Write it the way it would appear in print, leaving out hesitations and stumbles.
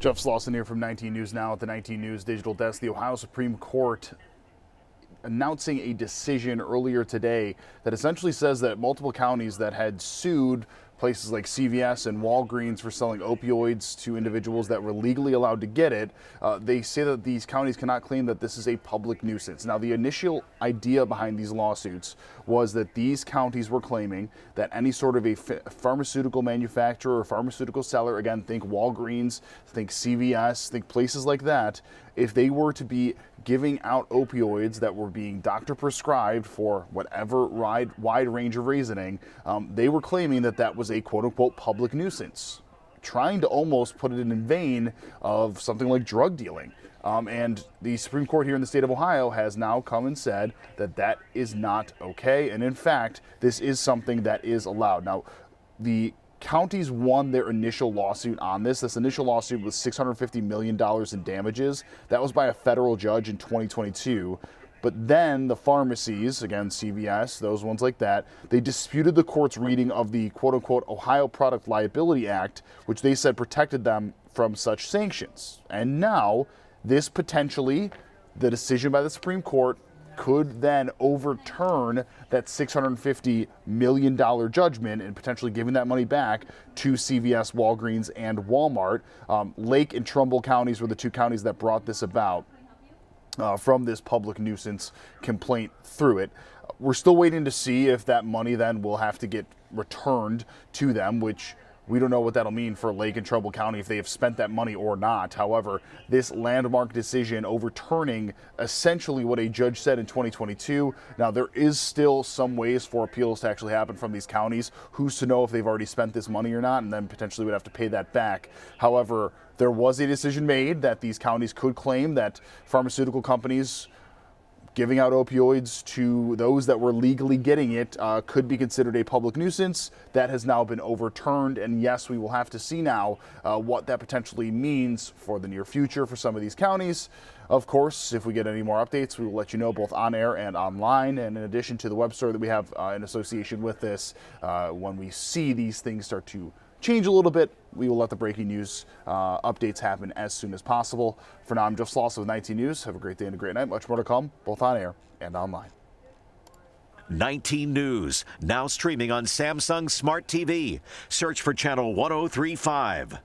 Jeff Slauson here from 19 News Now at the 19 News Digital Desk. The Ohio Supreme Court announcing a decision earlier today that essentially says that multiple counties that had sued places like CVS and Walgreens for selling opioids to individuals that were legally allowed to get it, they say that these counties cannot claim that this is a public nuisance. Now, the initial idea behind these lawsuits was that these counties were claiming that any sort of a pharmaceutical manufacturer or pharmaceutical seller, again, think Walgreens, think CVS, think places like that, if they were to be giving out opioids that were being doctor prescribed for whatever wide range of reasoning, they were claiming that that was a quote-unquote public nuisance, trying to almost put it in vein of something like drug dealing. And the Supreme Court here in the state of Ohio has now come and said that that is not okay. And in fact, this is something that is allowed. Now, the counties won their initial lawsuit on this. This initial lawsuit was $650 million in damages. That was by a federal judge in 2022. But then the pharmacies, again, CVS, those ones like that, they disputed the court's reading of the quote-unquote Ohio Product Liability Act, which they said protected them from such sanctions. And now, this potentially, the decision by the Supreme Court, could then overturn that $650 million judgment and potentially giving that money back to CVS, Walgreens, and Walmart. Lake and Trumbull counties were the two counties that brought this about from this public nuisance complaint through it. We're still waiting to see if that money then will have to get returned to them, which we don't know what that'll mean for Lake and Trumbull County if they have spent that money or not. However, this landmark decision overturning essentially what a judge said in 2022. Now, there is still some ways for appeals to actually happen from these counties. Who's to know if they've already spent this money or not, and then potentially would have to pay that back. However, there was a decision made that these counties could claim that pharmaceutical companies giving out opioids to those that were legally getting it could be considered a public nuisance. That has now been overturned, and yes, we will have to see now what that potentially means for the near future for some of these counties. Of course, if we get any more updates, we will let you know both on air and online. And in addition to the web story that we have in association with this, when we see these things start to change a little bit, we will let the breaking news updates happen as soon as possible. For now, I'm Jeff Slauson with 19 News. Have a great day and a great night. Much more to come, both on air and online. 19 News, now streaming on Samsung Smart TV. Search for channel 1035.